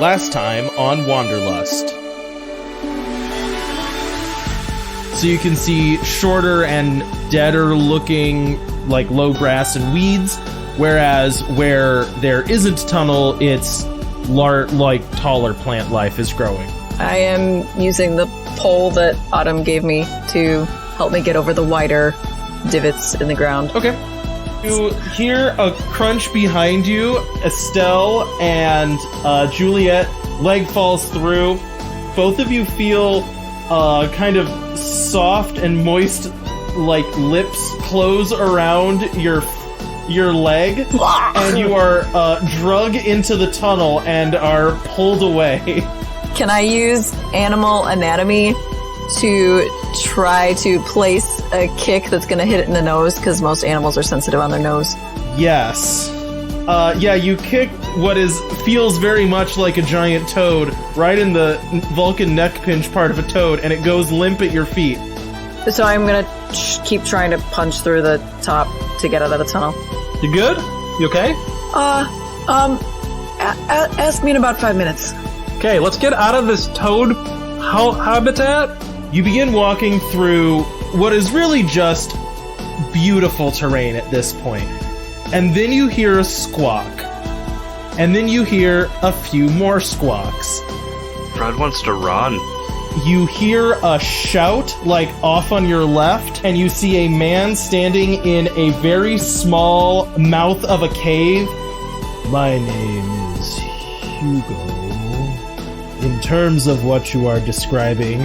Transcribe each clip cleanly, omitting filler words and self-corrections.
Last time on Wanderlust. So you can see shorter and deader looking, like low grass and weeds, whereas where there isn't tunnel, it's like taller plant life is growing. I am using the pole that Autumn gave me to help me get over the wider divots in the ground. Okay. You hear a crunch behind you. Estelle and Juliet, leg falls through. Both of you feel kind of soft and moist, like lips close around your leg, and you are drug into the tunnel and are pulled away. Can I use animal anatomy to try to place a kick that's going to hit it in the nose? Because most animals are sensitive on their nose. Yes. You kick what feels very much like a giant toad right in the Vulcan neck pinch part of a toad, and it goes limp at your feet. So I'm going to keep trying to punch through the top to get out of the tunnel. You good? You okay? Ask me in about 5 minutes. Okay, let's get out of this toad habitat. You begin walking through what is really just beautiful terrain at this point. And then you hear a squawk. And then you hear a few more squawks. Fred wants to run. You hear a shout, like, off on your left, and you see a man standing in a very small mouth of a cave. My name is Hugo. In terms of what you are describing,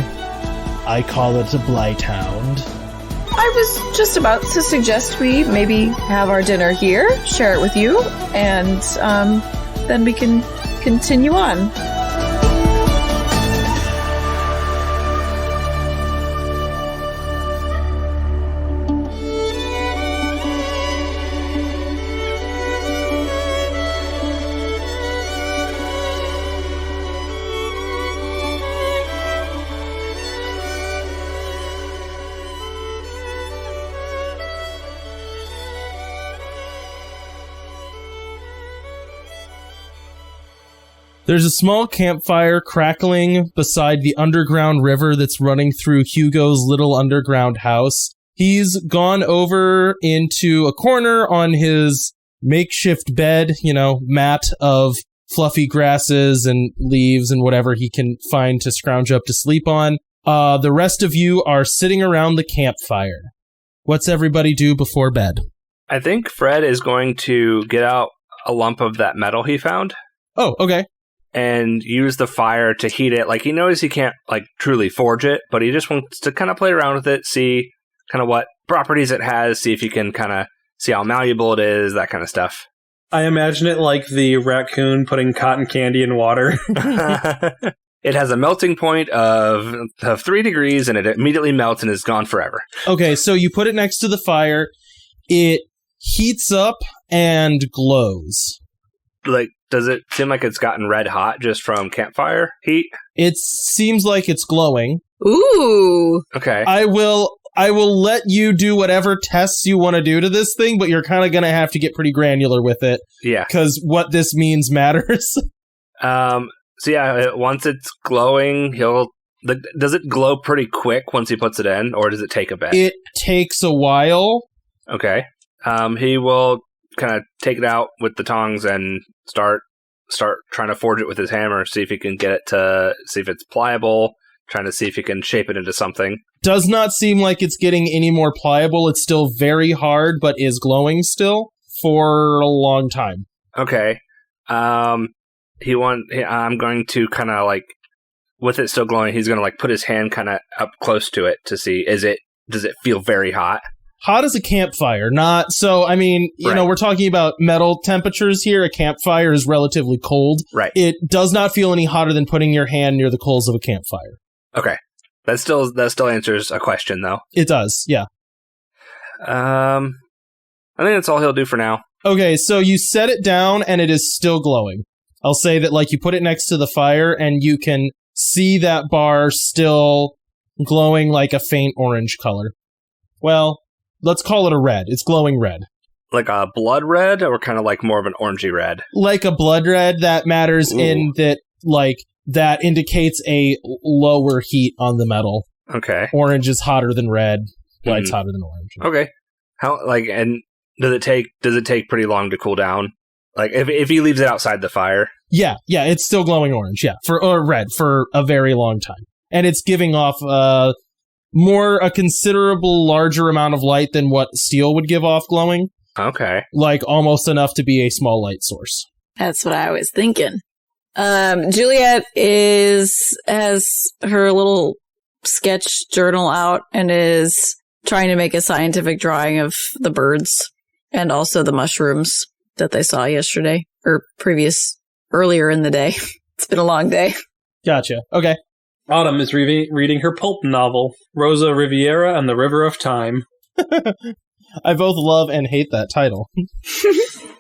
I call it a blighthound. I was just about to suggest we maybe have our dinner here, share it with you, and then we can continue on. There's a small campfire crackling beside the underground river that's running through Hugo's little underground house. He's gone over into a corner on his makeshift bed, mat of fluffy grasses and leaves and whatever he can find to scrounge up to sleep on. The rest of you are sitting around the campfire. What's everybody do before bed? I think Fred is going to get out a lump of that metal he found. Oh, okay. And use the fire to heat it. Like, he knows he can't, truly forge it, but he just wants to kind of play around with it, see kind of what properties it has, see if you can kind of see how malleable it is, that kind of stuff. I imagine it like the raccoon putting cotton candy in water. It has a melting point of 3 degrees, and it immediately melts and is gone forever. Okay, so you put it next to the fire. It heats up and glows. Does it seem like it's gotten red hot just from campfire heat? It seems like it's glowing. Ooh. Okay. I will let you do whatever tests you want to do to this thing, but you're kind of going to have to get pretty granular with it. Yeah. Because what this means matters. So yeah, once it's glowing, does it glow pretty quick once he puts it in, or does it take a bit? It takes a while. Okay. He will kind of take it out with the tongs and start trying to forge it with his hammer, see if he can get it to see if it's pliable, trying to see if he can shape it into something. Does not seem like it's getting any more pliable. It's still very hard, but is glowing still for a long time. Okay. I'm going to kind of with it still glowing, he's going to put his hand kind of up close to it to see, does it feel very hot? Hot as a campfire, not so. I mean, we're talking about metal temperatures here. A campfire is relatively cold. Right. It does not feel any hotter than putting your hand near the coals of a campfire. Okay. That still answers a question, though. It does, yeah. I think that's all he'll do for now. Okay, so you set it down, and it is still glowing. I'll say that, you put it next to the fire, and you can see that bar still glowing like a faint orange color. Well, let's call it a red. It's glowing red. Like a blood red, or kind of more of an orangey red? Like a blood red. That matters in that like that indicates a lower heat on the metal. Okay. Orange is hotter than red. White's hotter than orange. Okay. And does it take pretty long to cool down? Like if he leaves it outside the fire? Yeah, it's still glowing orange, or red for a very long time. And it's giving off a considerable larger amount of light than what steel would give off glowing. Okay. Like almost enough to be a small light source. That's what I was thinking. Juliet has her little sketch journal out and is trying to make a scientific drawing of the birds and also the mushrooms that they saw yesterday or earlier in the day. It's been a long day. Gotcha. Okay. Autumn is reading her pulp novel, Rosa Riviera and the River of Time. I both love and hate that title.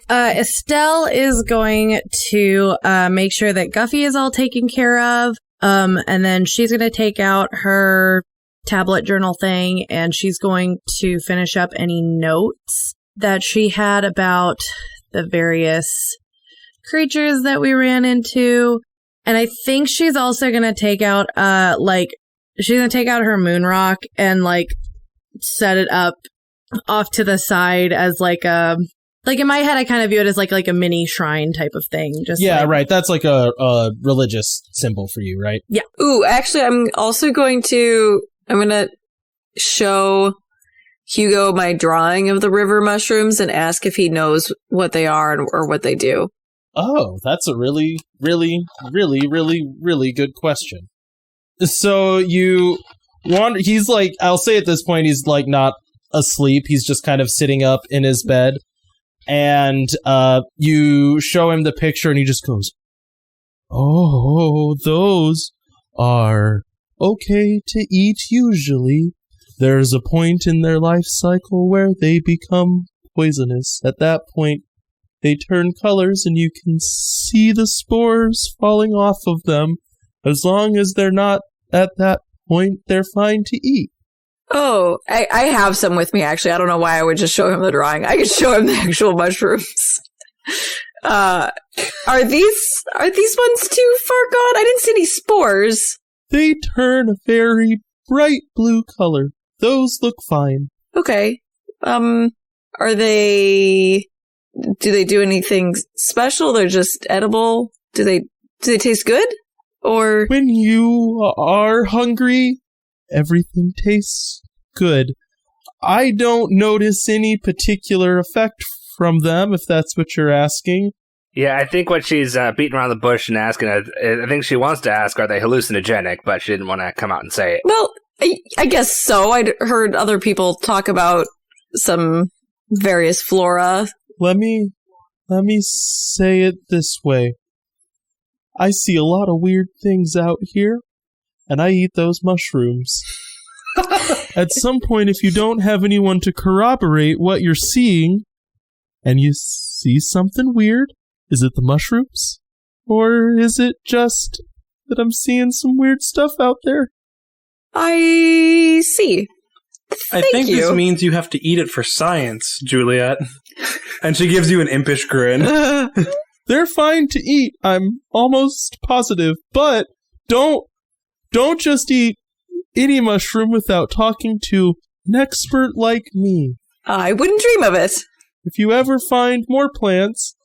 Estelle is going to make sure that Guffy is all taken care of. And then she's going to take out her tablet journal thing and she's going to finish up any notes that she had about the various creatures that we ran into. And I think she's also going to take out, she's going to take out her moon rock and, set it up off to the side as, in my head, I kind of view it as, like a mini shrine type of thing. Right. That's like a religious symbol for you, right? Yeah. Ooh, actually, I'm going to show Hugo my drawing of the river mushrooms and ask if he knows what they are or what they do. Oh, that's a really, really, really, really, really good question. So you wander, he's I'll say at this point, he's not asleep. He's just kind of sitting up in his bed. And you show him the picture and he just goes, "Oh, those are okay to eat usually. There's a point in their life cycle where they become poisonous. At that point, they turn colors and you can see the spores falling off of them. As long as they're not at that point, they're fine to eat." Oh, I have some with me, actually. I don't know why I would just show him the drawing. I could show him the actual mushrooms. Are these ones too far gone? I didn't see any spores. They turn a very bright blue color. Those look fine. Okay. Do they do anything special? They're just edible? Do they taste good? Or when you are hungry, everything tastes good. I don't notice any particular effect from them, if that's what you're asking. Yeah, I think what she's beating around the bush and asking, I think she wants to ask, are they hallucinogenic? But she didn't want to come out and say it. Well, I guess so. I'd heard other people talk about some various flora. Let me say it this way. I see a lot of weird things out here, and I eat those mushrooms. At some point, if you don't have anyone to corroborate what you're seeing, and you see something weird, is it the mushrooms? Or is it just that I'm seeing some weird stuff out there? I see. I think this means you have to eat it for science, Juliet. And she gives you an impish grin. They're fine to eat, I'm almost positive, but don't just eat any mushroom without talking to an expert like me. I wouldn't dream of it. If you ever find more plants,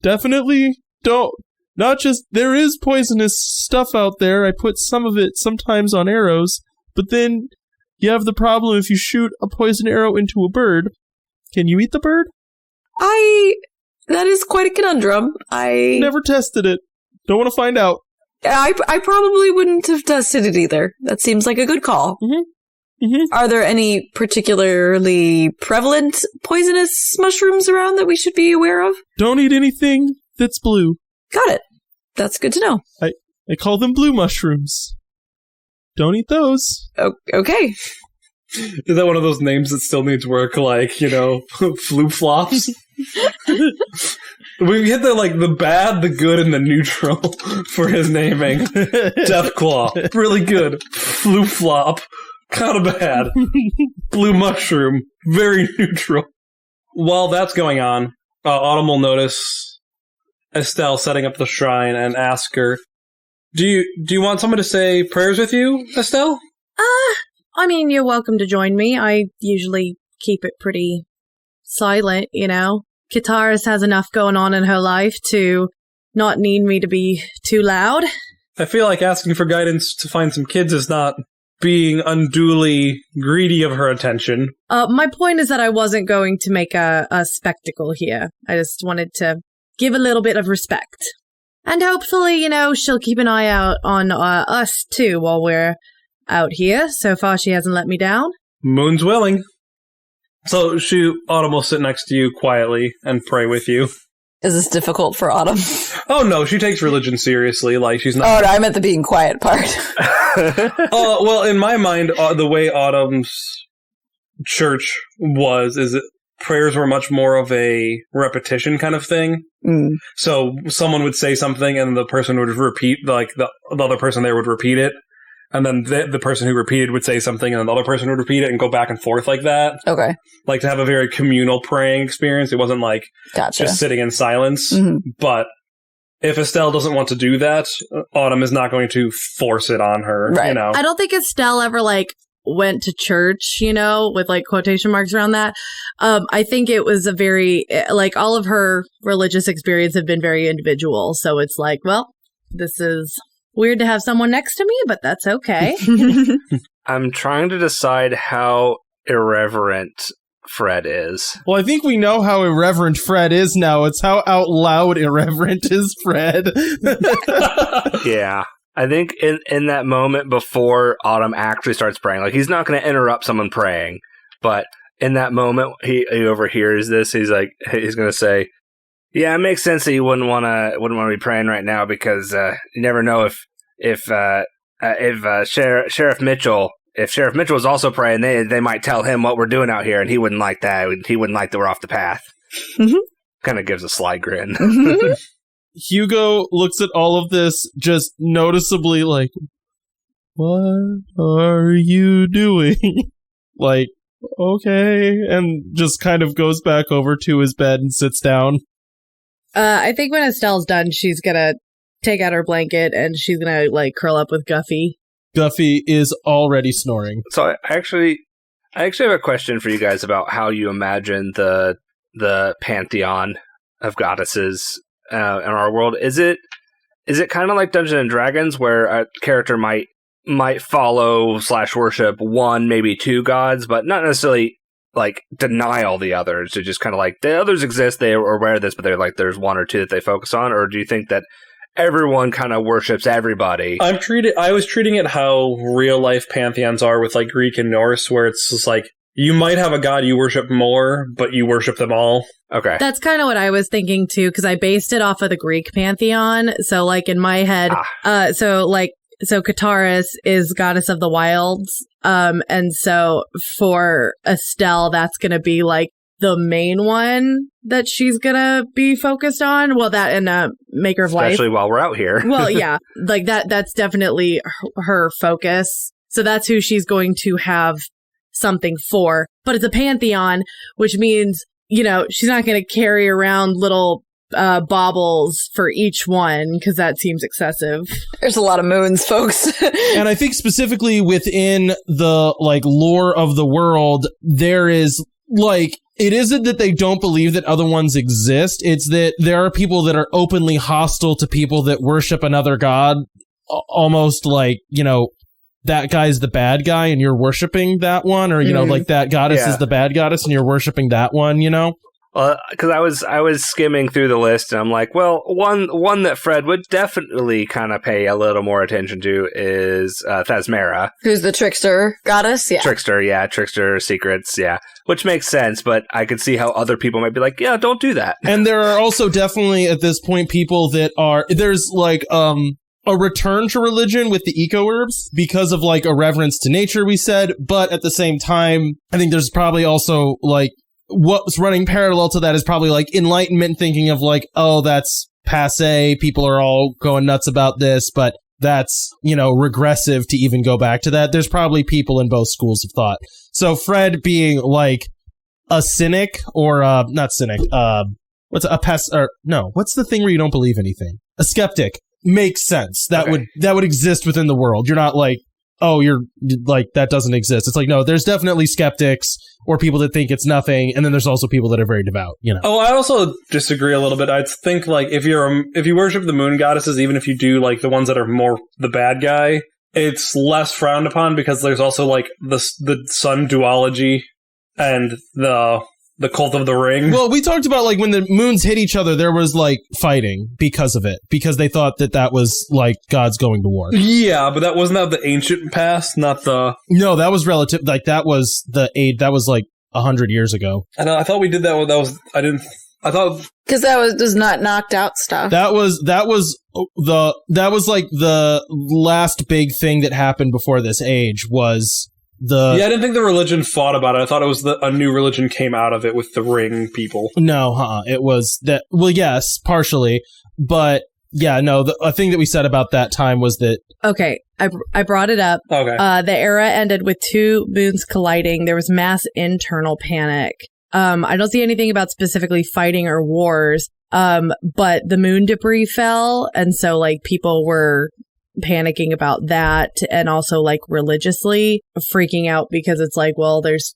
definitely don't. Not just, there is poisonous stuff out there. I put some of it sometimes on arrows, but then you have the problem if you shoot a poison arrow into a bird. Can you eat the bird? That is quite a conundrum. I never tested it. Don't want to find out. I probably wouldn't have tested it either. That seems like a good call. Mm-hmm. Mm-hmm. Are there any particularly prevalent poisonous mushrooms around that we should be aware of? Don't eat anything that's blue. Got it. That's good to know. I call them blue mushrooms. Don't eat those. Okay. Is that one of those names that still needs work, flu flops? We hit the bad, the good, and the neutral for his naming. Deathclaw, really good. Flu flop, kind of bad. Blue mushroom, very neutral. While that's going on, Autumn will notice Estelle setting up the shrine and ask her, Do you want someone to say prayers with you, Estelle? I mean, you're welcome to join me. I usually keep it pretty silent, you know. Kataris has enough going on in her life to not need me to be too loud. I feel like asking for guidance to find some kids is not being unduly greedy of her attention. My point is that I wasn't going to make a spectacle here. I just wanted to give a little bit of respect. And hopefully, you know, she'll keep an eye out on us, too, while we're out here. So far, she hasn't let me down. Moon's willing. So Autumn will sit next to you quietly and pray with you. Is this difficult for Autumn? Oh, no, she takes religion seriously. Like, she's not... Oh, no, I meant the being quiet part. Well, in my mind, the way Autumn's church is that prayers were much more of a repetition kind of thing. Mm. So someone would say something and the person would repeat, like, the other person there would repeat it. And then the person who repeated would say something and the other person would repeat it and go back and forth like that. Okay. Like, to have a very communal praying experience. It wasn't like just sitting in silence. Mm-hmm. But if Estelle doesn't want to do that, Autumn is not going to force it on her, right. You know? I don't think Estelle ever, like, went to church, you know, with, like, quotation marks around that. I think it was a very, like, all of her religious experience have been very individual. So it's like, well, this is weird to have someone next to me, but that's okay. I'm trying to decide how irreverent Fred is. Well, I think we know how irreverent Fred is now. It's how out loud irreverent is Fred. Yeah. I think in that moment before Autumn actually starts praying, like, he's not going to interrupt someone praying, but in that moment he overhears this. He's going to say, "Yeah, it makes sense that you wouldn't want to be praying right now because you never know if Sheriff Mitchell was also praying, they might tell him what we're doing out here, and he wouldn't like that. He wouldn't like that we're off the path." Mm-hmm. Kind of gives a sly grin. Hugo looks at all of this just noticeably like, what are you doing? Like, okay, and just kind of goes back over to his bed and sits down. I think when Estelle's done, she's gonna take out her blanket and she's gonna, like, curl up with Guffy. Guffy is already snoring. So I actually have a question for you guys about how you imagine the pantheon of goddesses in our world. Is it kind of like Dungeons and Dragons, where a character might follow / worship one, maybe two gods, but not necessarily like deny all the others? They're just kind of like, the others exist, they are aware of this, but they're like, there's one or two that they focus on? Or do you think that everyone kind of worships everybody? I was treating it how real life pantheons are with, like, Greek and Norse, where it's just like, you might have a god you worship more, but you worship them all. Okay. That's kind of what I was thinking too, because I based it off of the Greek pantheon. So, like, in my head, so Kataris is goddess of the wilds. And so for Estelle, that's going to be, like, the main one that she's going to be focused on. Well, that and Maker of Life. Especially while we're out here. Well, yeah, like that's definitely her focus. So that's who she's going to have something for. But it's a pantheon, which means, you know, she's not going to carry around little baubles for each one, because that seems excessive. There's a lot of moons, folks. And I think specifically within the, like, lore of the world, there is, like, it isn't that they don't believe that other ones exist. It's that there are people that are openly hostile to people that worship another god, almost like, you know, that guy's the bad guy and you're worshiping that one, or, you know, like, that goddess is the bad goddess and you're worshiping that one, you know? Because I was skimming through the list and I'm like, well, one that Fred would definitely kind of pay a little more attention to is Thasmera. Who's the trickster goddess? Yeah. Trickster secrets, yeah. Which makes sense, but I could see how other people might be like, yeah, don't do that. And there are also definitely at this point people that are, there's like a return to religion with the eco-herbs because of, like, a reverence to nature, we said, but at the same time, I think there's probably also, like, what's running parallel to that is probably, like, Enlightenment thinking of, like, oh, that's passé, people are all going nuts about this, but that's, you know, regressive to even go back to that. There's probably people in both schools of thought. So Fred being, like, a cynic, or not cynic, what's the thing where you don't believe anything? A skeptic. makes sense. That Okay. would exist within the world. You're not like, oh, you're like, that doesn't exist. It's like, no, there's definitely skeptics or people that think it's nothing, and then there's also people that are very devout, you know. Oh, I also disagree a little bit. I think like if you worship the moon goddesses, even if you do like the ones that are more the bad guy, it's less frowned upon because there's also like the sun duology and the cult of the ring. Well, we talked about like when the moons hit each other, there was like fighting because of it, because they thought that was like gods going to war. Yeah, but that wasn't the ancient past, not the. No, that was relative. Like that was that was like 100 years ago. I know. I thought we did that. I thought Because that was not knocked out stuff. That was like the last big thing that happened before this age was the. Yeah, I didn't think the religion fought about it. I thought it was a new religion came out of it with the ring people. No, it was that. Well, yes, partially, but yeah, no. A thing that we said about that time was that. Okay, I brought it up. Okay. The era ended with two moons colliding. There was mass internal panic. I don't see anything about specifically fighting or wars. But the moon debris fell, and so like people were panicking about that, and also like religiously freaking out because it's like, well, there's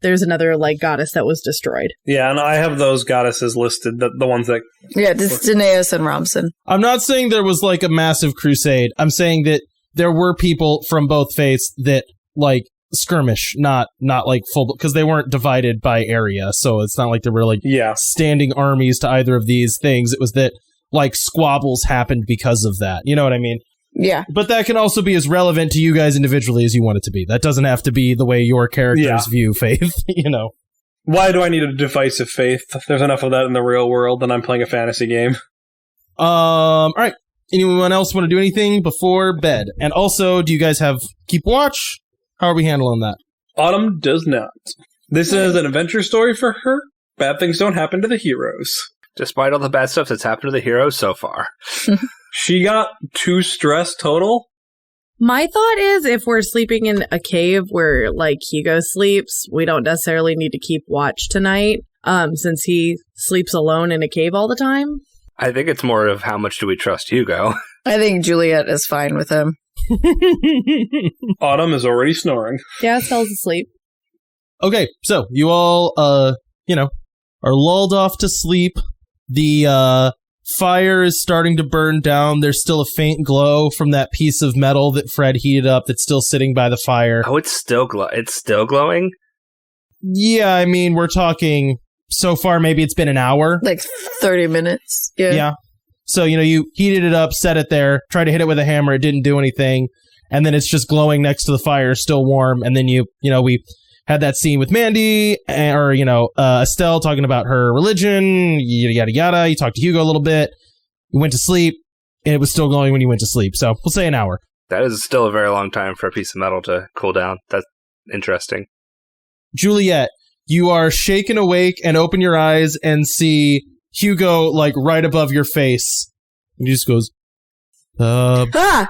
another like goddess that was destroyed. Yeah, and I have those goddesses listed, the ones that. Yeah, this is Danaeus and Romson. I'm not saying there was like a massive crusade. I'm saying that there were people from both faiths that like skirmish, not like full, because they weren't divided by area, so it's not like there were like standing armies to either of these things. It was that like squabbles happened because of that. You know what I mean? Yeah. But that can also be as relevant to you guys individually as you want it to be. That doesn't have to be the way your characters view faith, you know. Why do I need a divisive faith? There's enough of that in the real world, and I'm playing a fantasy game. All right. Anyone else want to do anything before bed? And also, do you guys have keep watch? How are we handling that? Autumn does not. This is an adventure story for her. Bad things don't happen to the heroes. Despite all the bad stuff that's happened to the heroes so far. She got 2 stress total. My thought is if we're sleeping in a cave where like Hugo sleeps, we don't necessarily need to keep watch tonight, since he sleeps alone in a cave all the time. I think it's more of how much do we trust Hugo. I think Juliet is fine with him. Autumn is already snoring. Yeah, Estelle's asleep. Okay, so you all, are lulled off to sleep. The fire is starting to burn down. There's still a faint glow from that piece of metal that Fred heated up that's still sitting by the fire. Oh, it's still glowing? Yeah, I mean, we're talking so far, maybe it's been an hour. Like 30 minutes. Yeah. So, you heated it up, set it there, tried to hit it with a hammer, it didn't do anything, and then it's just glowing next to the fire, still warm, and then we had that scene with Mandy, Estelle talking about her religion, yada, yada, yada. You talked to Hugo a little bit, you went to sleep, and it was still glowing when you went to sleep, so we'll say an hour. That is still a very long time for a piece of metal to cool down. That's interesting. Juliet, you are shaken awake and open your eyes and see Hugo, like, right above your face. And he just goes, I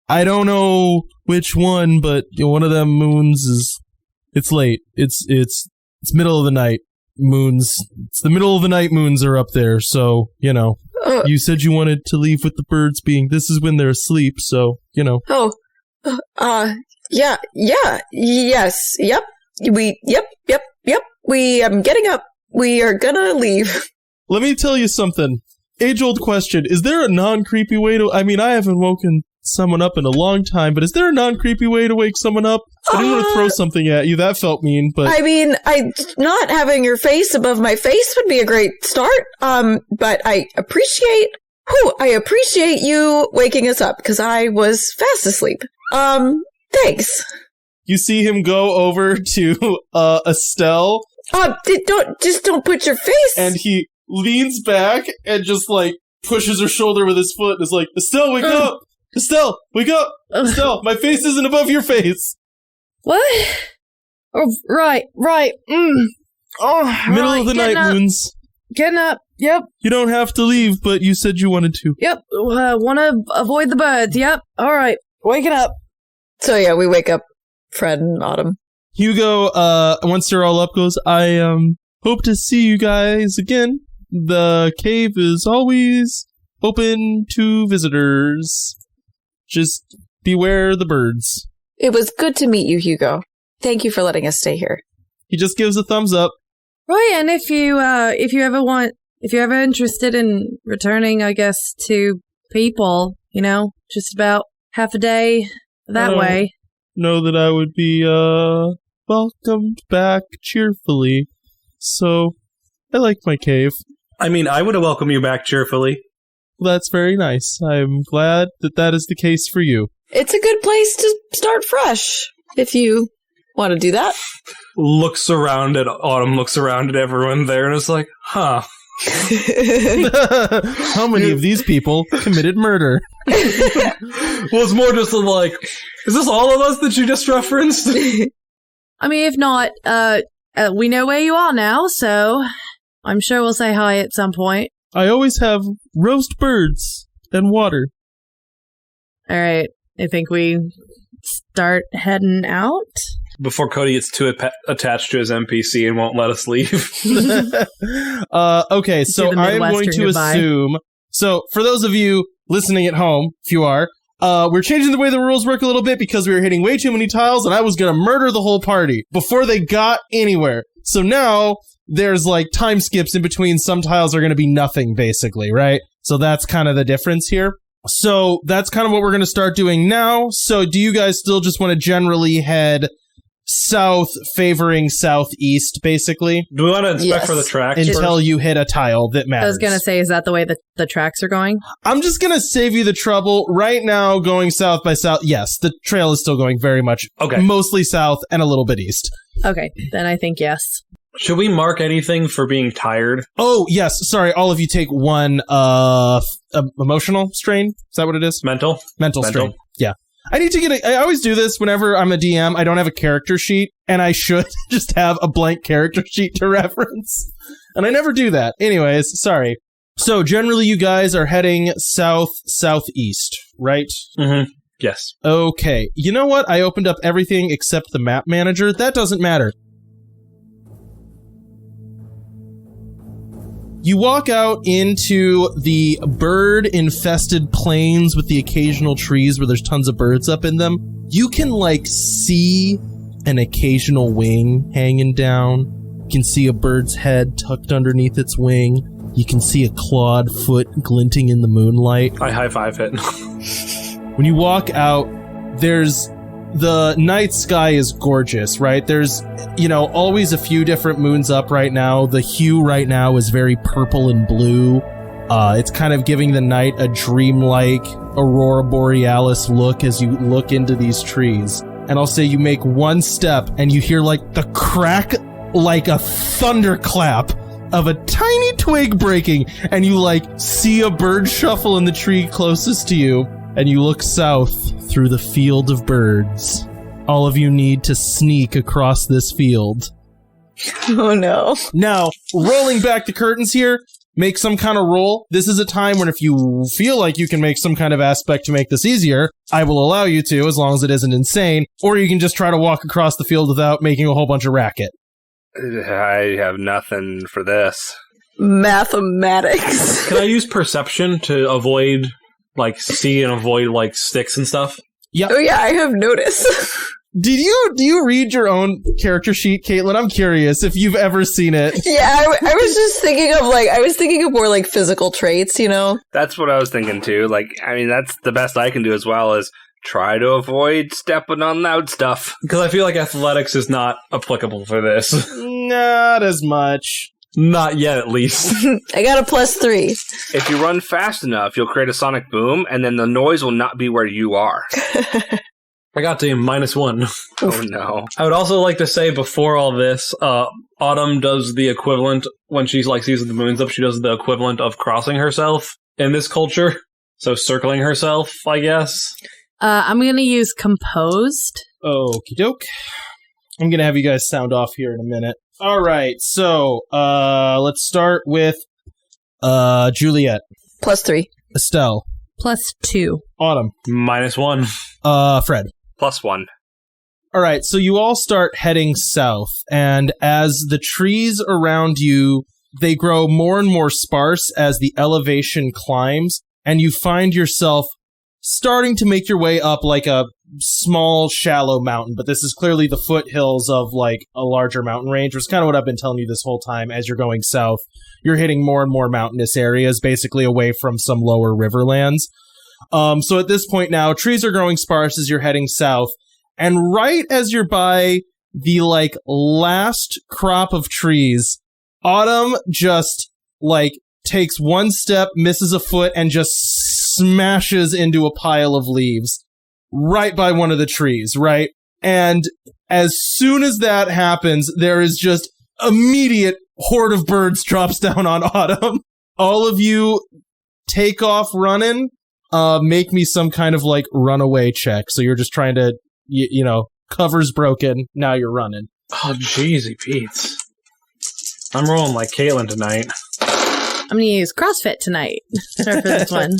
don't know which one, but one of them moons it's late. It's middle of the night moons. It's the middle of the night moons are up there, so, you said you wanted to leave with the birds being, this is when they're asleep, so, yes, yep. I'm getting up. We are gonna leave. Let me tell you something. Age-old question. Is there a non-creepy way to... I mean, I haven't woken someone up in a long time, but is there a non-creepy way to wake someone up? I didn't want to throw something at you. That felt mean, but... I mean, not having your face above my face would be a great start. But I appreciate you waking us up, because I was fast asleep. Thanks. You see him go over to Estelle. Don't put your face. And he leans back and just like pushes her shoulder with his foot and is like, Estelle, wake up! Estelle, wake up! Estelle, my face isn't above your face. What? Oh, right. Oh, middle of the night, Moons. Getting up. Yep. You don't have to leave, but you said you wanted to. Yep. Want to avoid the birds. Yep. All right. Waking up. So yeah, we wake up Fred and Autumn. Hugo, once they're all up, goes, I hope to see you guys again. The cave is always open to visitors. Just beware the birds. It was good to meet you, Hugo. Thank you for letting us stay here. He just gives a thumbs up. Right, and if you're ever interested in returning, I guess, to people, just about half a day that way. Know that I would be welcomed back cheerfully. So, I like my cave. I mean, I would have welcomed you back cheerfully. Well, that's very nice. I'm glad that is the case for you. It's a good place to start fresh, if you want to do that. Autumn looks around at everyone there and is like, huh. How many of these people committed murder? Well, it's more just like, is this all of us that you just referenced? I mean, if not, we know where you are now, so I'm sure we'll say hi at some point. I always have roast birds and water. All right. I think we start heading out. Before Cody gets too attached to his NPC and won't let us leave. Okay, so I'm going to assume... So, for those of you listening at home, if you are, we're changing the way the rules work a little bit because we were hitting way too many tiles and I was going to murder the whole party before they got anywhere. So now, there's time skips in between. Some tiles are going to be nothing, basically, right? So that's kind of the difference here. So that's kind of what we're going to start doing now. So do you guys still just want to generally head south, favoring southeast, basically? Do we want to inspect for the tracks until you hit a tile that matters? I was going to say, is that the way the tracks are going? I'm just going to save you the trouble. Right now, going south by south, yes, the trail is still going very much, mostly south and a little bit east. Okay, then I think yes. Should we mark anything for being tired? Oh, yes. Sorry, all of you take one emotional strain. Is that what it is? Mental strain. Yeah. I need to get I always do this whenever I'm a DM. I don't have a character sheet, and I should just have a blank character sheet to reference. And I never do that. Anyways, sorry. So, generally, you guys are heading southeast, right? Mm-hmm. Yes. Okay. You know what? I opened up everything except the map manager. That doesn't matter. You walk out into the bird-infested plains with the occasional trees where there's tons of birds up in them. You can, see an occasional wing hanging down. You can see a bird's head tucked underneath its wing. You can see a clawed foot glinting in the moonlight. I high-five it. When you walk out, the night sky is gorgeous, right? There's, always a few different moons up right now. The hue right now is very purple and blue. It's kind of giving the night a dreamlike aurora borealis look as you look into these trees. And I'll say you make one step and you hear the crack like a thunderclap of a tiny twig breaking, and you see a bird shuffle in the tree closest to you, and you look south through the field of birds. All of you need to sneak across this field. Oh no. Now, rolling back the curtains here, make some kind of roll. This is a time when if you feel like you can make some kind of aspect to make this easier, I will allow you to, as long as it isn't insane, or you can just try to walk across the field without making a whole bunch of racket. I have nothing for this. Mathematics. Can I use perception to avoid, see and avoid, sticks and stuff? Yeah. Oh yeah, I have noticed. Do you read your own character sheet, Caitlin? I'm curious if you've ever seen it. Yeah, I was just thinking of more physical traits, That's what I was thinking too. That's the best I can do as well is try to avoid stepping on loud stuff. Because I feel like athletics is not applicable for this. Not as much. Not yet, at least. I got a +3. If you run fast enough, you'll create a sonic boom, and then the noise will not be where you are. I got to -1. Oh no. I would also like to say before all this, Autumn does the equivalent, when she's sees the moon's up, she does the equivalent of crossing herself in this culture. So circling herself, I guess. I'm going to use composed. Okie doke. I'm going to have you guys sound off here in a minute. All right, so let's start with Juliet. +3. Estelle. +2. Autumn. -1. Fred. +1. All right, so you all start heading south, and as the trees around you, they grow more and more sparse as the elevation climbs. and you find yourself starting to make your way up like a small, shallow mountain, but this is clearly the foothills of like a larger mountain range, which is kind of what I've been telling you this whole time. As you're going south, you're hitting more and more mountainous areas, basically away from some lower riverlands. So at this point now, trees are growing sparse as you're heading south, and right as you're by the like last crop of trees, Autumn just like takes one step, misses a foot, and just smashes into a pile of leaves right by one of the trees, right? And as soon as that happens, there is just immediate horde of birds drops down on Autumn. All of you take off running. Make me some kind of like runaway check. So you're just trying to, you know, cover's broken. Now you're running. Oh, jeezy Pete's. I'm rolling like Caitlin tonight. I'm going to use CrossFit tonight for this one.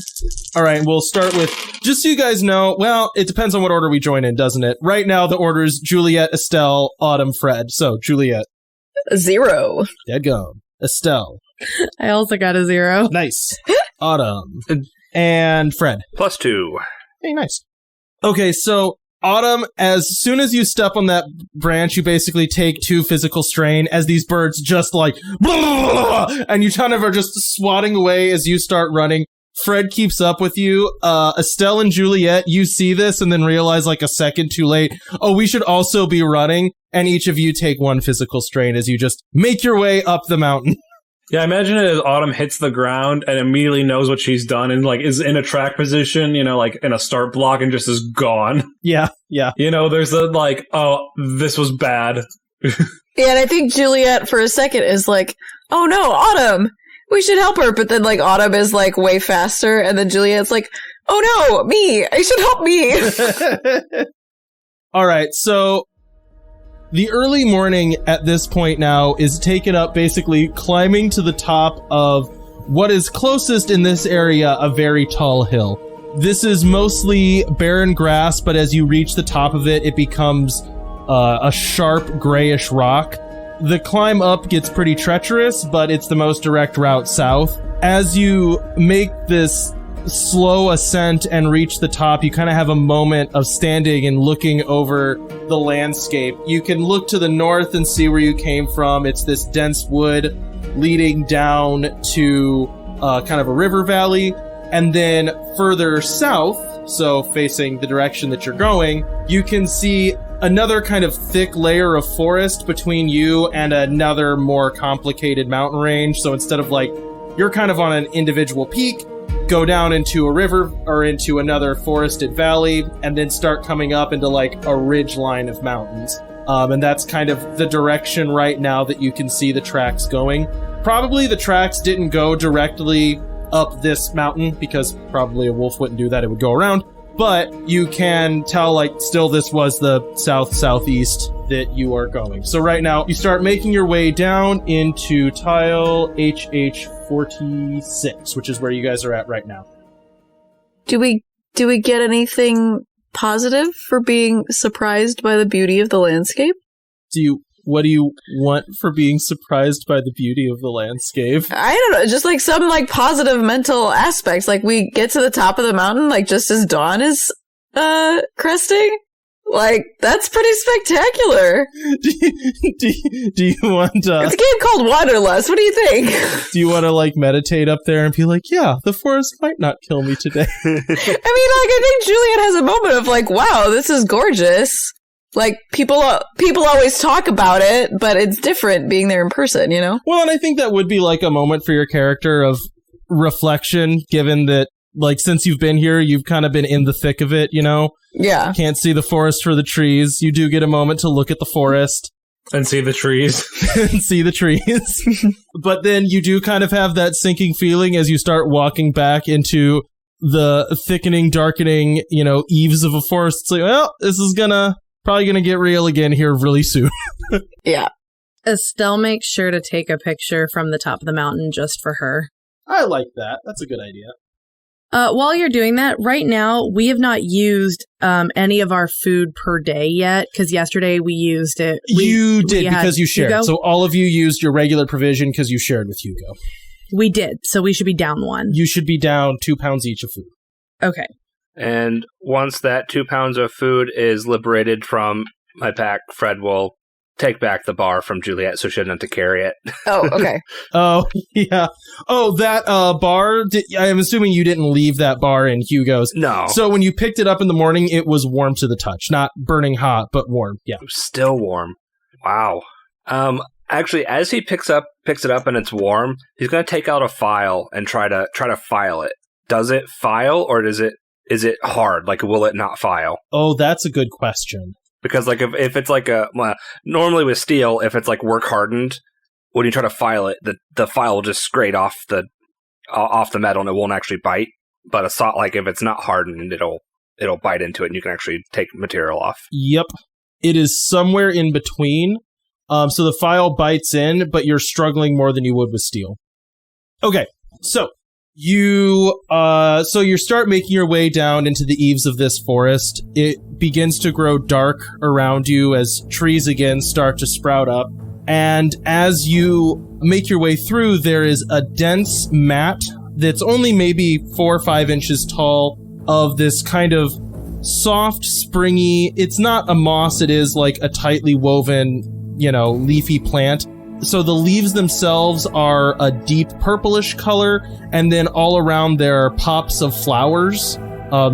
All right, we'll start with, just so you guys know, well, it depends on what order we join in, doesn't it? Right now, the order is Juliet, Estelle, Autumn, Fred. So, Juliet. 0. Deadgum. Estelle. I also got a 0. Nice. Autumn. And Fred. +2. Hey, nice. Okay, so Autumn, as soon as you step on that branch, you basically take 2 physical strain as these birds just like, and you kind of are just swatting away as you start running. Fred keeps up with you. Estelle and Juliet, you see this and then realize like a second too late, oh, we should also be running. And each of you take 1 physical strain as you just make your way up the mountain. Yeah, imagine it as Autumn hits the ground and immediately knows what she's done and like is in a track position, you know, like in a start block and just is gone. Yeah. You know, there's a like, oh, this was bad. Yeah, and I think Juliet for a second is like, oh no, Autumn, we should help her. But then like Autumn is like way faster. And then Juliet's like, oh no, me, I should help me. All right, so the early morning at this point now is taken up basically climbing to the top of what is closest in this area, a very tall hill. This is mostly barren grass, but as you reach the top of it, it becomes a sharp grayish rock. The climb up gets pretty treacherous, but it's the most direct route south. As you make this slow ascent and reach the top, you kind of have a moment of standing and looking over the landscape. You can look to the north and see where you came from. It's this dense wood leading down to kind of a river valley. And then further south, so facing the direction that you're going, you can see another kind of thick layer of forest between you and another more complicated mountain range. So instead of like, you're kind of on an individual peak, go down into a river or into another forested valley, and then start coming up into like a ridge line of mountains. And that's kind of the direction right now that you can see the tracks going. Probably the tracks didn't go directly up this mountain because probably a wolf wouldn't do that. It would go around. But you can tell, like, still this was the south-southeast that you are going. So right now, you start making your way down into tile HH46, which is where you guys are at right now. Do we get anything positive for being surprised by the beauty of the landscape? What do you want for being surprised by the beauty of the landscape? I don't know, just like some like positive mental aspects. Like we get to the top of the mountain, like just as dawn is cresting. Like that's pretty spectacular. Do you want it's a game called Wanderlust. What do you think? Do you want to like meditate up there and be like, yeah, the forest might not kill me today? I mean, like I think Juliet has a moment of like, wow, this is gorgeous. Like, people always talk about it, but it's different being there in person, you know? Well, and I think that would be, like, a moment for your character of reflection, given that, like, since you've been here, you've kind of been in the thick of it, you know? Yeah. Can't see the forest for the trees. You do get a moment to look at the forest. And see the trees. And see the trees. But then you do kind of have that sinking feeling as you start walking back into the thickening, darkening, you know, eaves of a forest. It's like, well, this is probably gonna get real again here really soon. Yeah. Estelle makes sure to take a picture from the top of the mountain just for her. I like that. That's a good idea. While you're doing that, right now, we have not used any of our food per day yet, because yesterday we used it. You did because you shared. Hugo. So all of you used your regular provision because you shared with Hugo. We did, so we should be down 1. You should be down 2 pounds each of food. Okay. And once that 2 pounds of food is liberated from my pack, Fred will take back the bar from Juliet so she doesn't have to carry it. Oh, okay. Oh, yeah. Oh, that bar, I'm assuming you didn't leave that bar in Hugo's. No. So when you picked it up in the morning, it was warm to the touch. Not burning hot, but warm. Yeah. Still warm. Wow. Actually, as he picks it up and it's warm, he's going to take out a file and try to file it. Does it file, or is it hard? Like, will it not file? Oh, that's a good question. Because, like, if it's like normally with steel, if it's like work hardened, when you try to file it, the file will just scrape off the metal and it won't actually bite. But like if it's not hardened, it'll bite into it and you can actually take material off. Yep, it is somewhere in between. So the file bites in, but you're struggling more than you would with steel. Okay, so you start making your way down into the eaves of this forest. It begins to grow dark around you as trees again start to sprout up. And as you make your way through, there is a dense mat that's only maybe 4 or 5 inches tall of this kind of soft, springy, it's not a moss, it is like a tightly woven, leafy plant. So the leaves themselves are a deep purplish color, and then all around there are pops of flowers,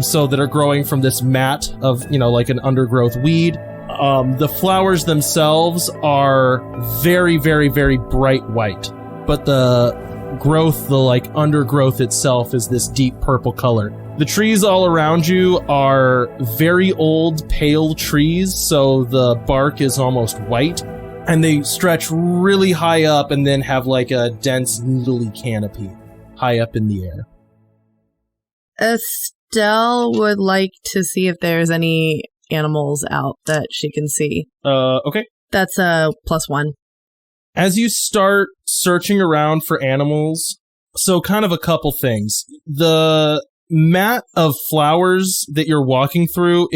so that are growing from this mat of, like an undergrowth weed. The flowers themselves are very, very, very bright white, but the undergrowth itself is this deep purple color. The trees all around you are very old, pale trees, so the bark is almost white. And they stretch really high up and then have like a dense needly canopy high up in the air. Estelle would like to see if there's any animals out that she can see. Okay. That's a +1. As you start searching around for animals, so kind of a couple things. The mat of flowers that you're walking through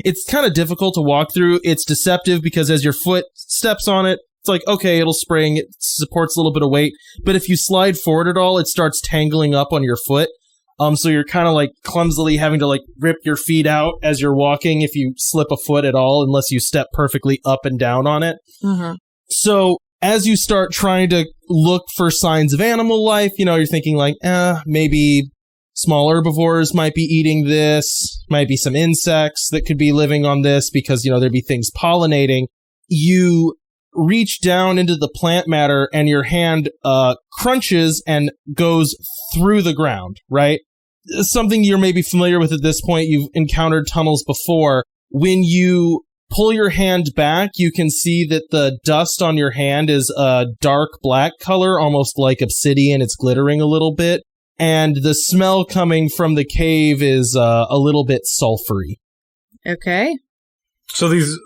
it's kind of difficult to walk through. It's deceptive because as your foot steps on it, it's like, okay, it'll spring. It supports a little bit of weight. But if you slide forward at all, it starts tangling up on your foot. So you're kind of like clumsily having to like rip your feet out as you're walking if you slip a foot at all, unless you step perfectly up and down on it. Mm-hmm. So as you start trying to look for signs of animal life, you're thinking like, maybe small herbivores might be eating this, might be some insects that could be living on this because, there'd be things pollinating. You reach down into the plant matter and your hand crunches and goes through the ground, right? Something you're maybe familiar with at this point. You've encountered tunnels before. When you pull your hand back, you can see that the dust on your hand is a dark black color, almost like obsidian. It's glittering a little bit. And the smell coming from the cave is a little bit sulfury. Okay. So these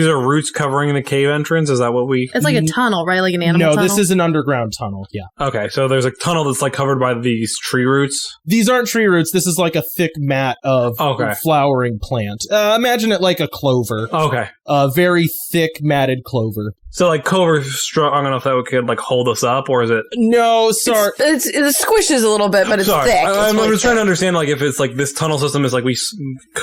are roots covering the cave entrance? Is that what we... It's like a tunnel, right? Like an animal tunnel? No, this is an underground tunnel, yeah. Okay, so there's a tunnel that's like covered by these tree roots? These aren't tree roots. This is like a thick mat of flowering plant. Imagine it like a clover. Okay. A very thick matted clover. So like clover strong enough that it could like hold us up, or is it... No, sorry. It squishes a little bit, but it's thick. I'm just trying to understand like if it's like this tunnel system is like we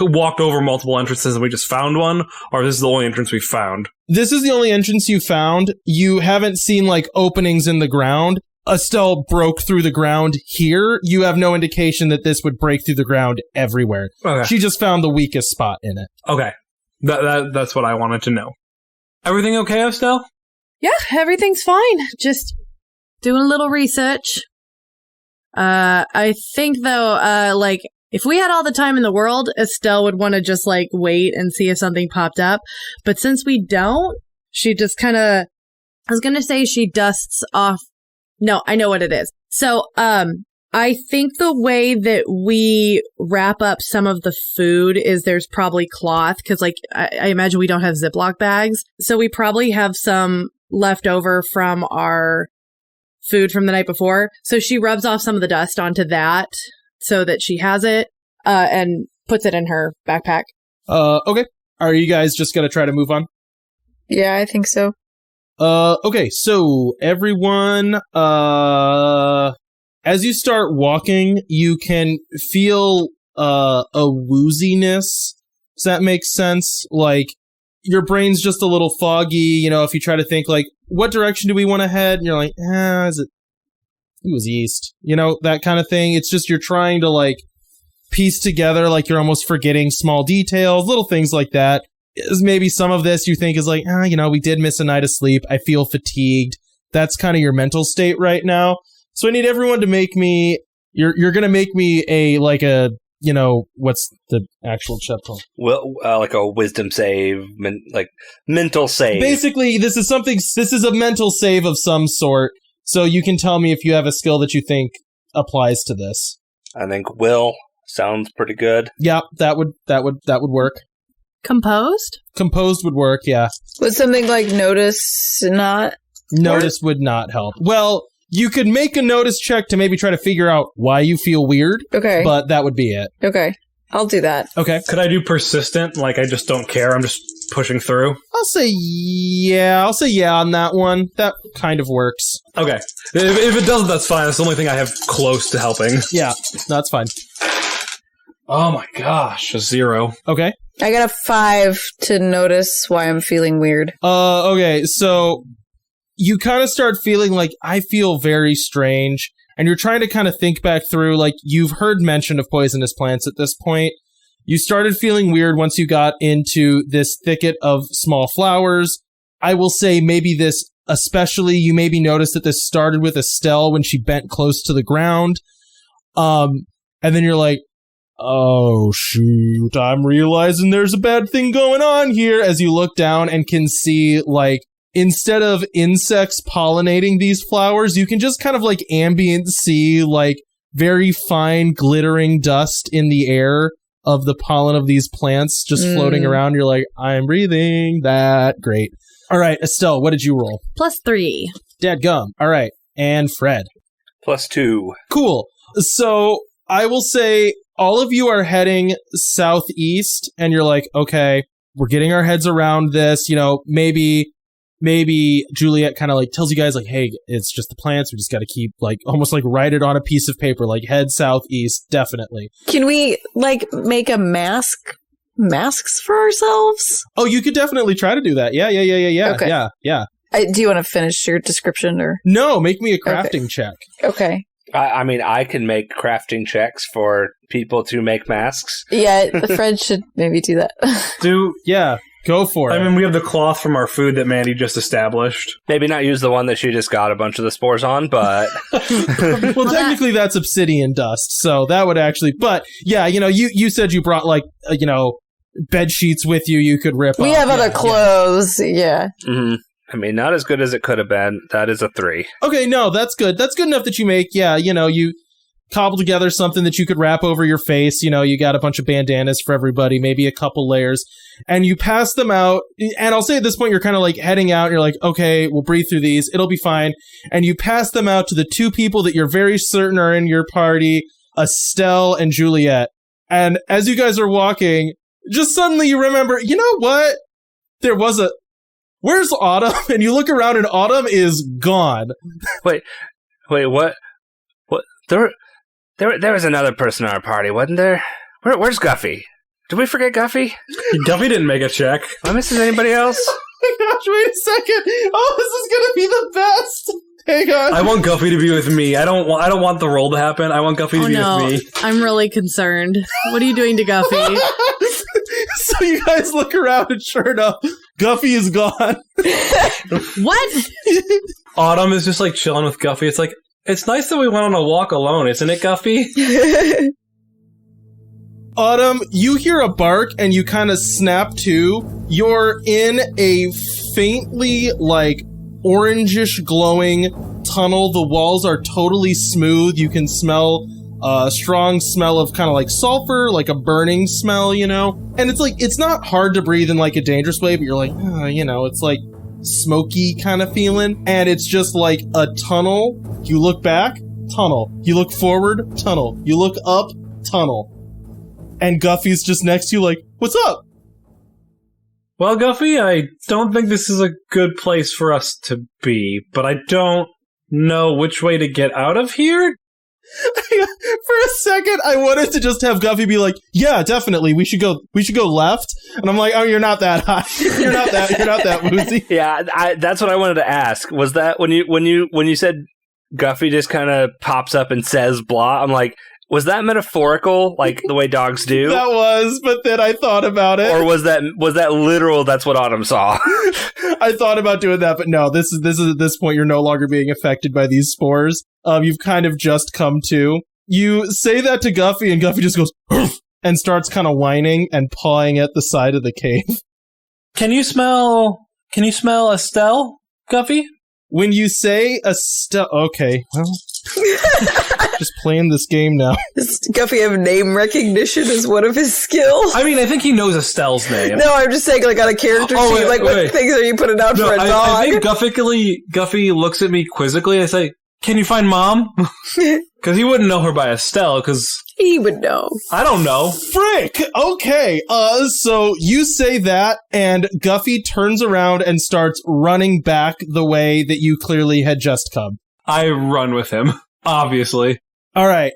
walked over multiple entrances and we just found one, or this is the only entrance we found. This is the only entrance you found. You haven't seen like openings in the ground. Estelle broke through the ground here. You have no indication that this would break through the ground everywhere. Okay. She just found the weakest spot in it. Okay. That's what I wanted to know. Everything okay, Estelle? Yeah, everything's fine. Just doing a little research. I think though, like if we had all the time in the world, Estelle would want to just like wait and see if something popped up. But since we don't, she just kind of, I was going to say she dusts off. No, I know what it is. So, I think the way that we wrap up some of the food is there's probably cloth, because like I imagine we don't have Ziploc bags. So we probably have some left over from our food from the night before. So she rubs off some of the dust onto that so that she has it and puts it in her backpack. Okay. Are you guys just going to try to move on? Yeah, I think so. Okay, so everyone, as you start walking, you can feel, a wooziness. Does that make sense? Like, your brain's just a little foggy, you know, if you try to think, like, what direction do we want to head? And you're like, it was east. You know, that kind of thing. It's just you're trying to, like, piece together, like, you're almost forgetting small details, little things like that. Maybe some of this you think is like, you know, we did miss a night of sleep. I feel fatigued. That's kind of your mental state right now. So I need everyone to make me, you're going to make me you know, what's the actual check called? Well, like a wisdom save, mental save. Basically, this is a mental save of some sort. So you can tell me if you have a skill that you think applies to this. I think will sounds pretty good. Yeah, that would work. Composed? Composed would work, yeah. Would something like notice not? Notice would not help. Well, you could make a notice check to maybe try to figure out why you feel weird. Okay. But that would be it. Okay. I'll do that. Okay. Could I do persistent? Like, I just don't care. I'm just pushing through? I'll say yeah on that one. That kind of works. Okay. If it doesn't, that's fine. That's the only thing I have close to helping. Yeah, that's fine. Oh my gosh, a 0. Okay. I got a 5 to notice why I'm feeling weird. Okay, so you kind of start feeling like, I feel very strange, and you're trying to kind of think back through, like, you've heard mention of poisonous plants at this point. You started feeling weird once you got into this thicket of small flowers. I will say maybe this, especially, you maybe noticed that this started with Estelle when she bent close to the ground. And then you're like, oh, shoot, I'm realizing there's a bad thing going on here, as you look down and can see, like, instead of insects pollinating these flowers, you can just kind of, like, ambient see, like, very fine glittering dust in the air of the pollen of these plants just floating around. You're like, I'm breathing that. Great. All right, Estelle, what did you roll? +3. Dadgum. All right. And Fred? +2. Cool. So I will say all of you are heading southeast, and you're like, okay, we're getting our heads around this. You know, maybe Juliet kind of like tells you guys like, hey, it's just the plants. We just got to keep like almost like write it on a piece of paper, like head southeast, definitely. Can we like make a masks for ourselves? Oh, you could definitely try to do that. Yeah. Okay. Yeah. Do you want to finish your description or? No, make me a crafting check. Okay. I mean, I can make crafting checks for people to make masks. Yeah, Fred should maybe do that. Yeah, go for it. I mean, we have the cloth from our food that Mandy just established. Maybe not use the one that she just got a bunch of the spores on, but... well, technically that's obsidian dust, so that would actually... But, yeah, you know, you said you brought, like, you know, bed sheets with you you could rip off. We have other clothes, yeah. Mm-hmm. I mean, not as good as it could have been. That is a 3. Okay, no, that's good. That's good enough that you make, yeah, you know, you cobble together something that you could wrap over your face. You know, you got a bunch of bandanas for everybody, maybe a couple layers, and you pass them out. And I'll say at this point, you're kind of like heading out, and you're like, okay, we'll breathe through these. It'll be fine. And you pass them out to the 2 people that you're very certain are in your party, Estelle and Juliet. And as you guys are walking, just suddenly you remember, you know what? Where's Autumn? And you look around and Autumn is gone. Wait, what? There was another person in our party, wasn't there? Where's Guffy? Did we forget Guffy? Guffy didn't make a check. Am I missing anybody else? Oh my gosh, wait a second. Oh, this is gonna be the best. Hang on. I want Guffy to be with me. I don't want the roll to happen. I want Guffy to be with me. I'm really concerned. What are you doing to Guffy? So you guys look around and sure enough, Guffy is gone. What? Autumn is just like chilling with Guffy. It's like, it's nice that we went on a walk alone, isn't it, Guffy? Autumn, you hear a bark and you kind of snap to. You're in a faintly like orangish glowing tunnel. The walls are totally smooth. You can smell a strong smell of kind of like sulfur, like a burning smell, you know? And it's like, it's not hard to breathe in like a dangerous way, but you're like, you know, it's like smoky kind of feeling. And it's just like a tunnel. You look back, tunnel. You look forward, tunnel. You look up, tunnel. And Guffy's just next to you like, what's up? Well, Guffy, I don't think this is a good place for us to be, but I don't know which way to get out of here. For a second, I wanted to just have Guffy be like, "Yeah, definitely, we should go left." And I'm like, "Oh, you're not that high. You're not that woozy." Yeah, that's what I wanted to ask. Was that when you said Guffy just kind of pops up and says blah? I'm like, was that metaphorical, like the way dogs do? That was, but then I thought about it. Or was that literal? That's what Autumn saw. I thought about doing that, but no. This is at this point, you're no longer being affected by these spores. You've kind of just come to. You say that to Guffy, and Guffy just goes and starts kind of whining and pawing at the side of the cave. Can you smell Estelle, Guffy? When you say Estelle, okay, well, just playing this game now. Does Guffy have name recognition as one of his skills? I mean, I think he knows Estelle's name. No, I'm just saying, like, on a character sheet, what things are you putting out for a dog? I think Guffy looks at me quizzically and I say, "Can you find Mom?" Because he wouldn't know her by Estelle, because... He would know. I don't know. Frick! Okay, so you say that, and Guffy turns around and starts running back the way that you clearly had just come. I run with him, obviously. Alright,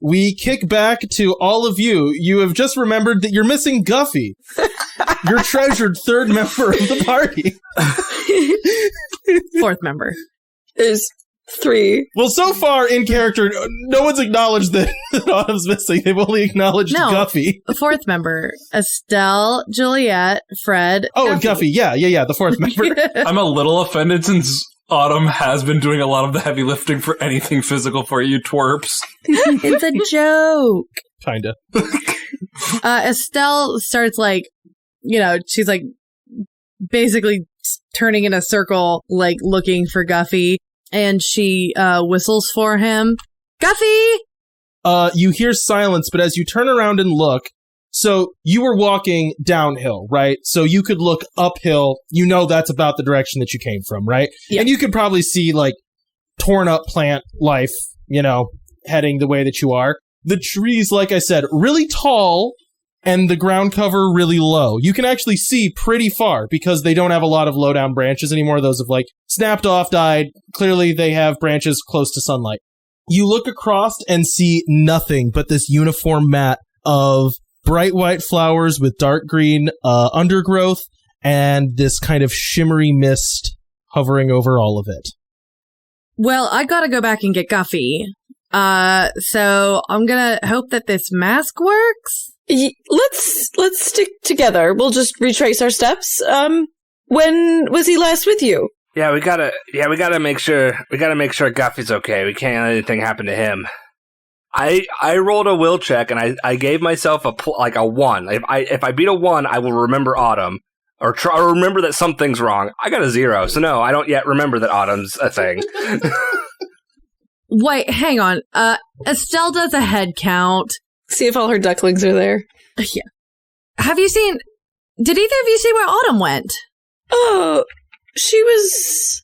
we kick back to all of you. You have just remembered that you're missing Guffy. Your treasured third member of the party. Fourth member. There's 3. Well, so far in character, no one's acknowledged that Autumn's missing. They've only acknowledged Guffy. The fourth member. Estelle, Juliet, Fred. Oh, and Guffy. Yeah, the fourth member. I'm a little offended since Autumn has been doing a lot of the heavy lifting for anything physical for you twerps. It's a joke. Kinda. Estelle starts she's basically turning in a circle, looking for Guffy. And she whistles for him. Guffy! You hear silence, but as you turn around and look, so you were walking downhill, right? So you could look uphill. You know that's about the direction that you came from, right? Yeah. And you could probably see, torn up plant life, heading the way that you are. The trees, like I said, really tall, and the ground cover really low. You can actually see pretty far because they don't have a lot of low down branches anymore. Those have snapped off, died. Clearly they have branches close to sunlight. You look across and see nothing but this uniform mat of bright white flowers with dark green undergrowth and this kind of shimmery mist hovering over all of it. Well, I gotta go back and get Guffy. So I'm gonna hope that this mask works. Let's stick together. We'll just retrace our steps. When was he last with you? Yeah, we gotta make sure Guffy's okay. We can't let anything happen to him. I rolled a will check and I gave myself a 1. If I beat a 1, I will remember Autumn or remember that something's wrong. I got a 0, so no, I don't yet remember that Autumn's a thing. Wait, hang on. Estelle does a head count. See if all her ducklings are there. Yeah. Did either of you see where Autumn went? Oh, she was,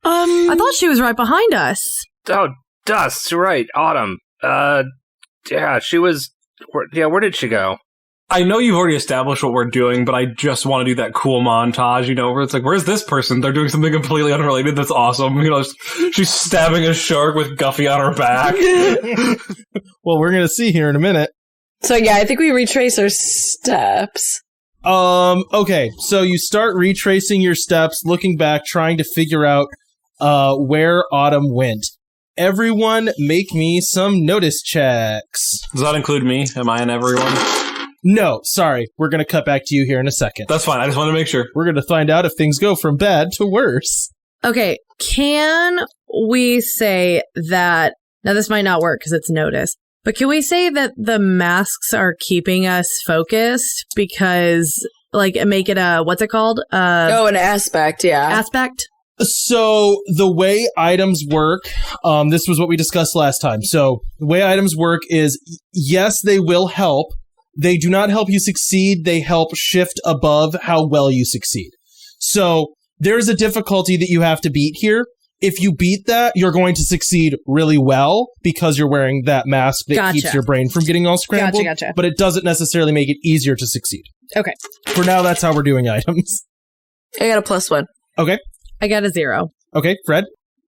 I thought she was right behind us. Oh, Dust, right, Autumn. Yeah, she was, where did she go? I know you've already established what we're doing, but I just want to do that cool montage, where it's where's this person? They're doing something completely unrelated that's awesome. She's stabbing a shark with Guffy on her back. Well, we're going to see here in a minute. So, yeah, I think we retrace our steps. Okay, so you start retracing your steps, looking back, trying to figure out where Autumn went. Everyone make me some notice checks. Does that include me? Am I in everyone? No, sorry. We're going to cut back to you here in a second. That's fine. I just want to make sure. We're going to find out if things go from bad to worse. Okay, can we say that... Now, this might not work because it's notice. But can we say that the masks are keeping us focused? Because, make it a... What's it called? An aspect, yeah. Aspect? So the way items work, this was what we discussed last time. So the way items work is, yes, they will help. They do not help you succeed. They help shift above how well you succeed. So there's a difficulty that you have to beat here. If you beat that, you're going to succeed really well because you're wearing that mask that keeps your brain from getting all scrambled. Gotcha. But it doesn't necessarily make it easier to succeed. Okay. For now, that's how we're doing items. I got a +1. Okay. I got a 0. Okay, Fred?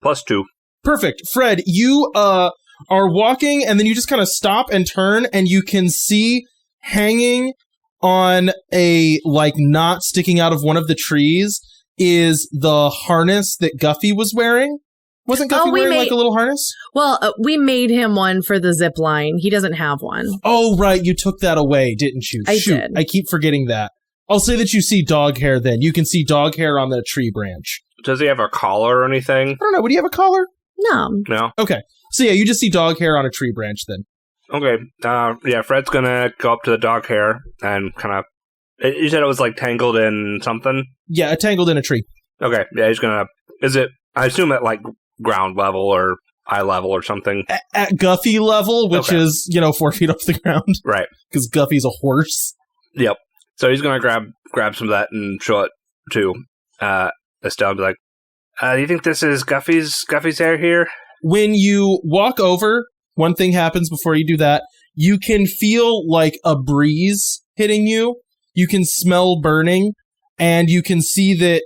+2. Perfect. Fred, you are walking, and then you just kind of stop and turn, and you can see hanging on a, like, knot sticking out of one of the trees is the harness that Guffy was wearing. Wasn't Guffy wearing, like, a little harness? Well, we made him one for the zip line. He doesn't have one. Oh, right. You took that away, didn't you? I Shoot, did. I keep forgetting that. I'll say that you see dog hair then. You can see dog hair on the tree branch. Does he have a collar or anything? I don't know. Would he have a collar? No. No. Okay. So, yeah, you just see dog hair on a tree branch then. Okay. Yeah, Fred's gonna go up to the dog hair and kind of... You said it was, like, tangled in something? Yeah, tangled in a tree. Okay. Yeah, he's gonna... Is it... I assume at, like, ground level or eye level or something? At Guffy level, which Okay. is, 4 feet off the ground. Right. Because Guffy's a horse. Yep. So he's gonna grab some of that and show it to Estelle and be like, do you think this is Guffy's hair here? When you walk over, one thing happens before you do that. You can feel like a breeze hitting you. You can smell burning, and you can see that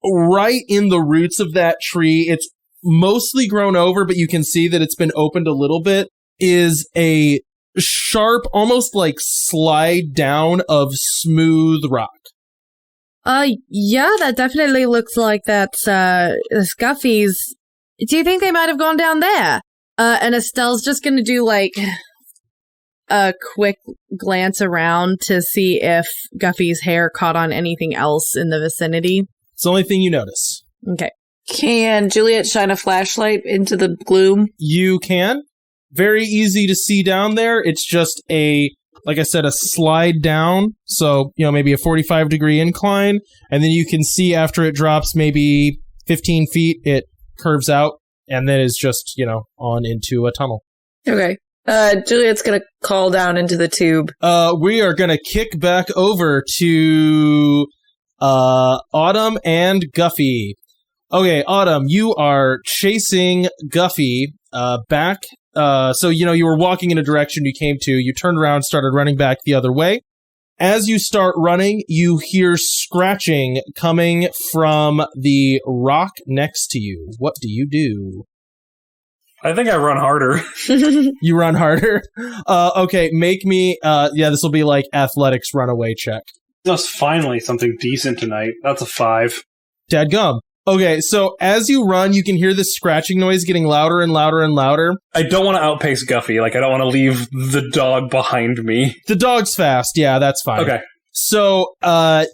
right in the roots of that tree, it's mostly grown over, but you can see that it's been opened a little bit, is a sharp, almost like slide down of smooth rock. Yeah, that definitely looks like that's Guffy's. Do you think they might have gone down there? And Estelle's just gonna do like a quick glance around to see if Guffy's hair caught on anything else in the vicinity. It's the only thing you notice. Okay. Can Juliet shine a flashlight into the gloom? You can. Very easy to see down there. It's just like I said, a slide down. So, maybe a 45-degree incline. And then you can see after it drops maybe 15 feet, it curves out and then is just, on into a tunnel. Okay. Juliet's gonna call down into the tube. We are going to kick back over to Autumn and Guffy. Okay, Autumn, you are chasing Guffy back. So, you were walking in a direction you came to. You turned around, started running back the other way. As you start running, you hear scratching coming from the rock next to you. What do you do? I think I run harder. You run harder? Okay, make me... this will be like athletics runaway check. Just finally something decent tonight. That's a 5. Dadgum. Okay, so as you run, you can hear this scratching noise getting louder and louder and louder. I don't want to outpace Guffy. Like, I don't want to leave the dog behind me. The dog's fast. Yeah, that's fine. Okay. So,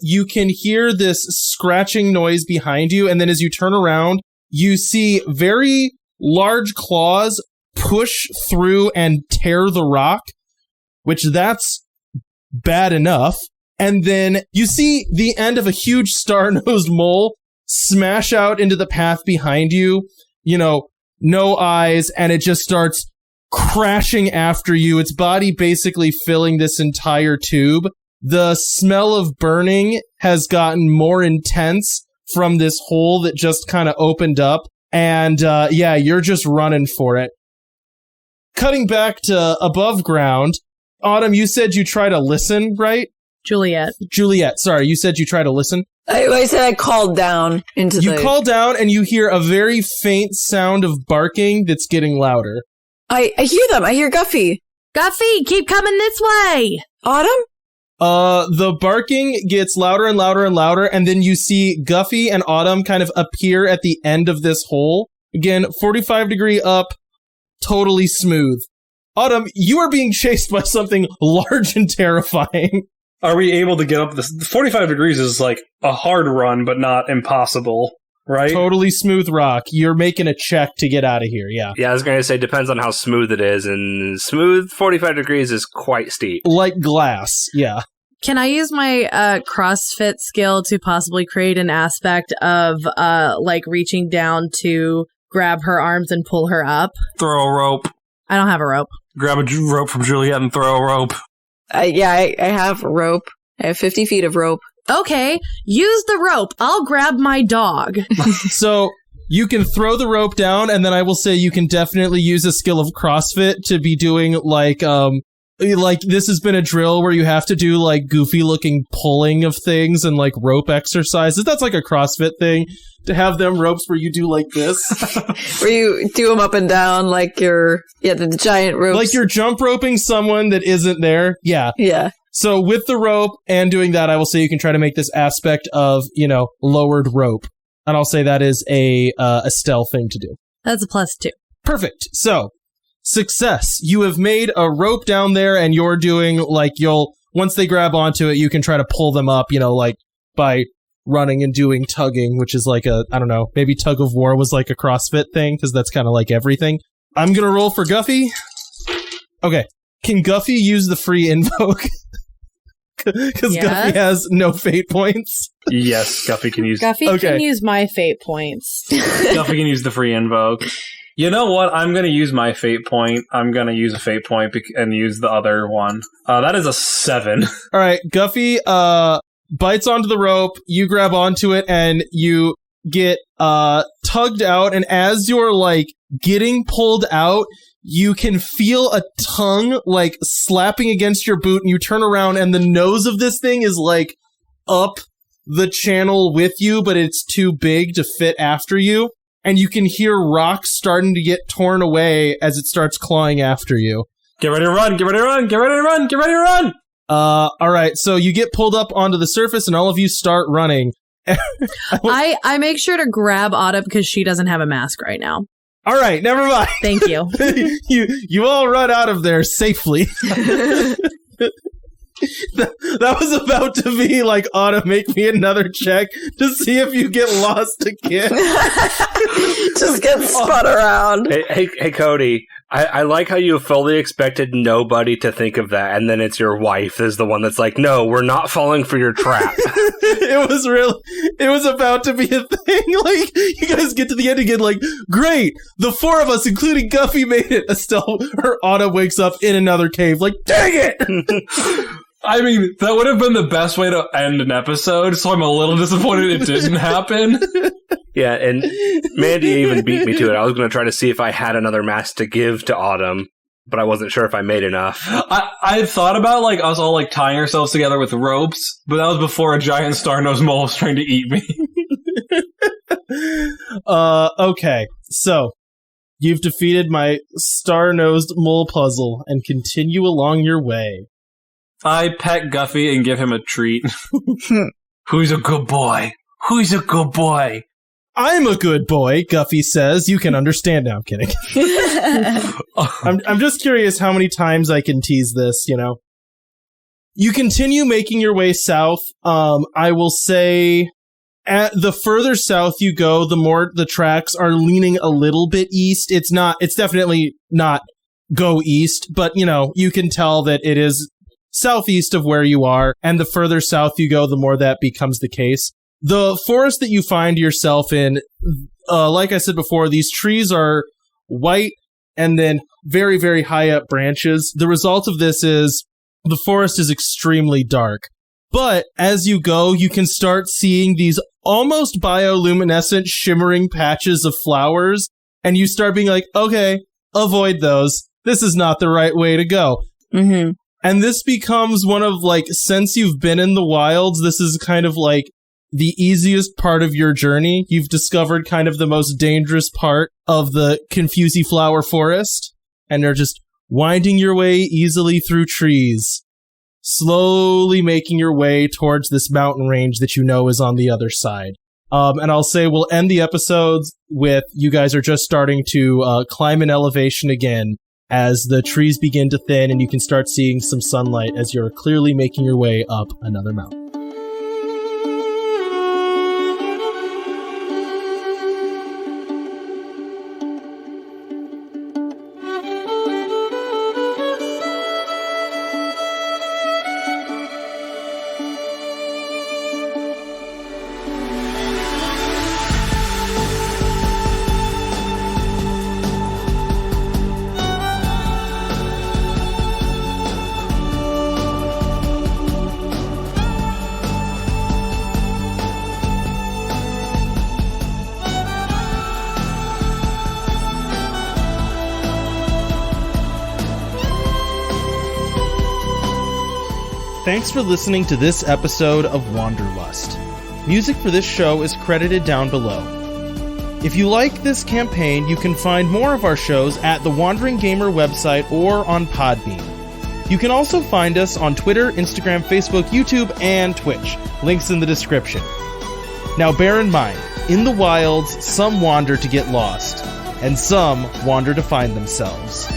you can hear this scratching noise behind you, and then as you turn around, you see very large claws push through and tear the rock, which that's bad enough. And then you see the end of a huge star-nosed mole smash out into the path behind you, no eyes, and it just starts crashing after you, its body basically filling this entire tube. The smell of burning has gotten more intense from this hole that just kind of opened up, and you're just running for it. Cutting back to above ground, Autumn, you said you try to listen, right? Juliet, sorry, you said you try to listen? I said I called down into You call down and you hear a very faint sound of barking that's getting louder. I hear them. I hear Guffy. Guffy, keep coming this way. Autumn? The barking gets louder and louder and louder, and then you see Guffy and Autumn kind of appear at the end of this hole. Again, 45-degree up, totally smooth. Autumn, you are being chased by something large and terrifying. Are we able to get up this? 45 degrees is like a hard run, but not impossible, right? Totally smooth rock. You're making a check to get out of here, yeah. Yeah, I was going to say, depends on how smooth it is, and smooth 45 degrees is quite steep. Like glass, yeah. Can I use my CrossFit skill to possibly create an aspect of reaching down to grab her arms and pull her up? Throw a rope. I don't have a rope. Grab a rope from Juliet and throw a rope. I have a rope. I have 50 feet of rope. Okay, use the rope. I'll grab my dog. So you can throw the rope down, and then I will say you can definitely use a skill of CrossFit to be doing like this has been a drill where you have to do like goofy looking pulling of things and like rope exercises. That's like a CrossFit thing to have them ropes where you do like this. Where you do them up and down like the giant ropes. Like you're jump roping someone that isn't there. Yeah. Yeah. So with the rope and doing that, I will say you can try to make this aspect of, lowered rope. And I'll say that is a stealth thing to do. That's a +2. Perfect. So, success. You have made a rope down there and you're doing, once they grab onto it, you can try to pull them up, by running and doing tugging, which is like maybe tug of war was like a CrossFit thing, because that's kind of like everything. I'm going to roll for Guffy. Okay. Can Guffy use the free invoke? Because Guffy has no fate points. Yes, Guffy can use... Guffy can use my fate points. Guffy can use the free invoke. You know what? I'm going to use my fate point. I'm going to use a fate point and use the other one. That is a 7. All right, Guffy bites onto the rope. You grab onto it and you get tugged out. And as you're getting pulled out, you can feel a tongue slapping against your boot, and you turn around and the nose of this thing is up the channel with you, but it's too big to fit after you. And you can hear rocks starting to get torn away as it starts clawing after you. Get ready to run, get ready to run, get ready to run, get ready to run! All right, so you get pulled up onto the surface and all of you start running. I make sure to grab Autumn because she doesn't have a mask right now. All right, never mind. Thank you. you all run out of there safely. That was about to be Autumn, make me another check to see if you get lost again. Just get spun around. Hey, Cody. I like how you fully expected nobody to think of that, and then it's your wife is the one that's like, no, we're not falling for your trap. It was about to be a thing. You guys get to the end again, great, the 4 of us, including Guffy, made it. Estelle, her Autumn wakes up in another cave, dang it! I mean, that would have been the best way to end an episode, so I'm a little disappointed it didn't happen. Yeah, and Mandy even beat me to it. I was going to try to see if I had another mask to give to Autumn, but I wasn't sure if I made enough. I thought about, us all, tying ourselves together with ropes, but that was before a giant star-nosed mole was trying to eat me. Okay, so you've defeated my star-nosed mole puzzle and continue along your way. I pet Guffy and give him a treat. Who's a good boy? Who's a good boy? I'm a good boy, Guffy says. You can understand now. I'm kidding. I'm just curious how many times I can tease this, You continue making your way south. I will say at the further south you go, the more the tracks are leaning a little bit east. It's definitely not go east, but you can tell that it is southeast of where you are, and the further south you go, the more that becomes the case. The forest that you find yourself in, like I said before, these trees are white and then very, very high up branches. The result of this is the forest is extremely dark. But as you go, you can start seeing these almost bioluminescent shimmering patches of flowers, and you start being like, okay, avoid those. This is not the right way to go. Mm-hmm. And this becomes one of, since you've been in the wilds, this is kind of the easiest part of your journey. You've discovered kind of the most dangerous part of the Confusey Flower Forest, and you're just winding your way easily through trees, slowly making your way towards this mountain range that you know is on the other side. And I'll say we'll end the episodes with you guys are just starting to climb in elevation again, as the trees begin to thin and you can start seeing some sunlight as you're clearly making your way up another mountain. Thanks for listening to this episode of Wanderlust. Music for this show is credited down below. If you like this campaign, you can find more of our shows at the Wandering Gamer website or on Podbean. You can also find us on Twitter, Instagram, Facebook, YouTube, and Twitch. Links in the description. Now bear in mind, in the wilds, some wander to get lost, and some wander to find themselves.